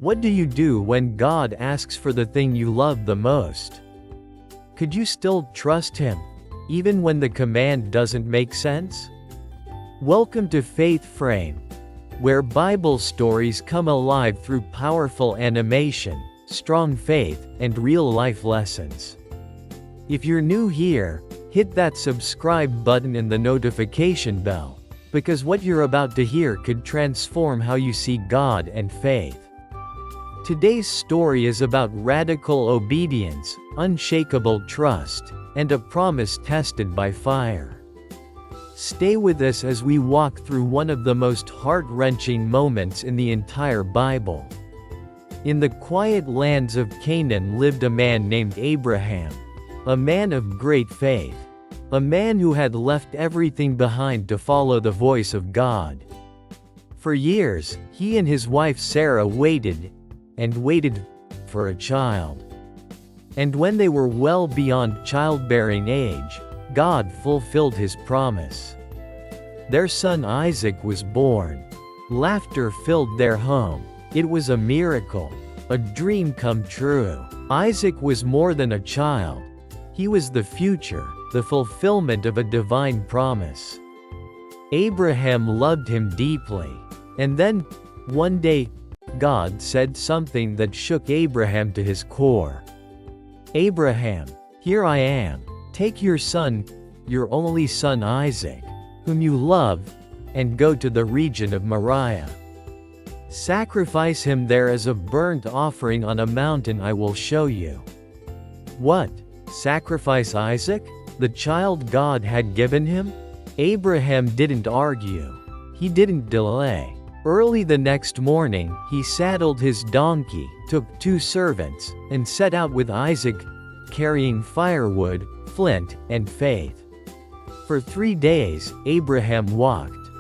What do you do when God asks for the thing you love the most? Could you still trust Him, even when the command doesn't make sense? Welcome to Faith Frame, where Bible stories come alive through powerful animation, strong faith, and real-life lessons. If you're new here, hit that subscribe button and the notification bell, because what you're about to hear could transform how you see God and faith. Today's story is about radical obedience, unshakable trust, and a promise tested by fire. Stay with us as we walk through one of the most heart-wrenching moments in the entire Bible. In the quiet lands of Canaan lived a man named Abraham, a man of great faith, a man who had left everything behind to follow the voice of God. For years, he and his wife Sarah waited for a child. And when they were well beyond childbearing age, God fulfilled His promise. Their son Isaac was born. Laughter filled their home. It was a miracle, a dream come true. Isaac was more than a child. He was the future, the fulfillment of a divine promise. Abraham loved him deeply. And then, one day, God said something that shook Abraham to his core. "Abraham, here I am. Take your son, your only son Isaac, whom you love, and go to the region of Moriah. Sacrifice him there as a burnt offering on a mountain I will show you." What? Sacrifice Isaac, the child God had given him? Abraham didn't argue. He didn't delay. Early the next morning, he saddled his donkey, took 2 servants, and set out with Isaac, carrying firewood, flint, and faith. For 3 days, Abraham walked.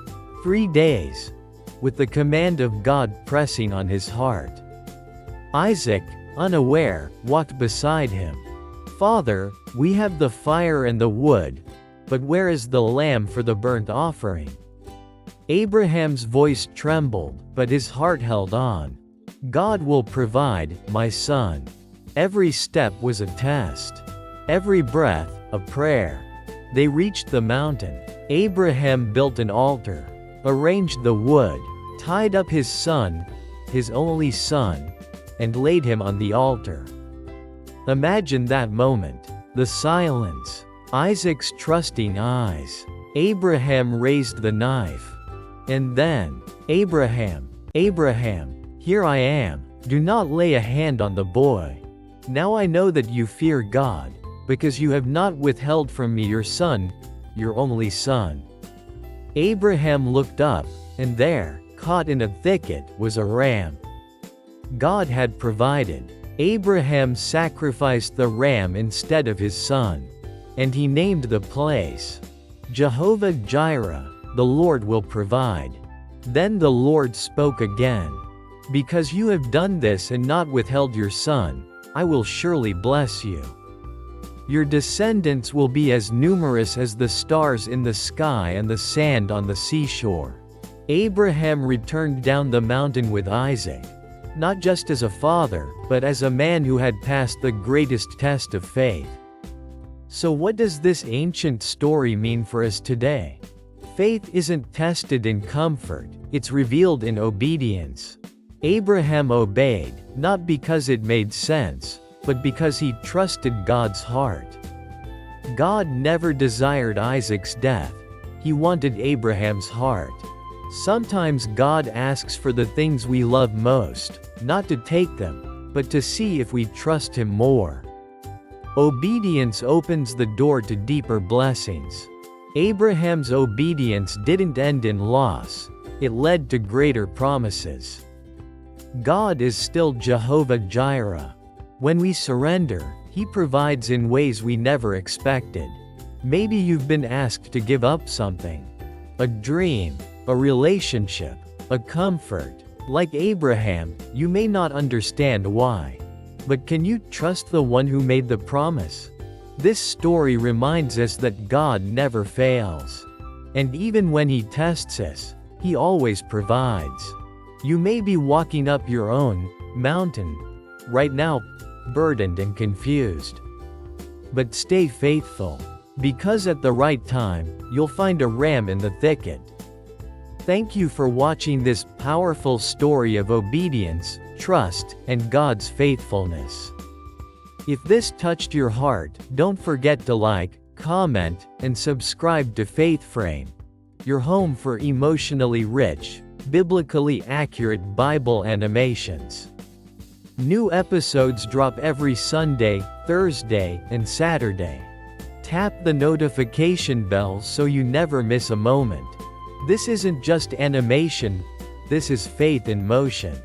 3 days, with the command of God pressing on his heart. Isaac, unaware, walked beside him. "Father, we have the fire and the wood, but where is the lamb for the burnt offering?" Abraham's voice trembled, but his heart held on. "God will provide, my son." Every step was a test. Every breath, a prayer. They reached the mountain. Abraham built an altar, arranged the wood, tied up his son, his only son, and laid him on the altar. Imagine that moment. The silence. Isaac's trusting eyes. Abraham raised the knife. And then, "Abraham, Abraham, here I am. Do not lay a hand on the boy. Now I know that you fear God, because you have not withheld from me your son, your only son." Abraham looked up, and there, caught in a thicket, was a ram. God had provided. Abraham sacrificed the ram instead of his son. And he named the place Jehovah Jireh, the Lord will provide. Then the Lord spoke again. "Because you have done this and not withheld your son, I will surely bless you. Your descendants will be as numerous as the stars in the sky and the sand on the seashore." Abraham returned down the mountain with Isaac, not just as a father, but as a man who had passed the greatest test of faith. So what does this ancient story mean for us today? Faith isn't tested in comfort, it's revealed in obedience. Abraham obeyed, not because it made sense, but because he trusted God's heart. God never desired Isaac's death. He wanted Abraham's heart. Sometimes God asks for the things we love most, not to take them, but to see if we trust Him more. Obedience opens the door to deeper blessings. Abraham's obedience didn't end in loss, it led to greater promises. God is still Jehovah Jireh. When we surrender, He provides in ways we never expected. Maybe you've been asked to give up something. A dream, a relationship, a comfort. Like Abraham, you may not understand why. But can you trust the one who made the promise? This story reminds us that God never fails. And even when He tests us, He always provides. You may be walking up your own, mountain. Right now, burdened and confused. But stay faithful. Because at the right time, you'll find a ram in the thicket. Thank you for watching this powerful story of obedience, trust, and God's faithfulness. If this touched your heart, don't forget to like, comment, and subscribe to Faith Frame, your home for emotionally rich, biblically accurate Bible animations. New episodes drop every Sunday, Thursday, and Saturday. Tap the notification bell so you never miss a moment. This isn't just animation, this is faith in motion.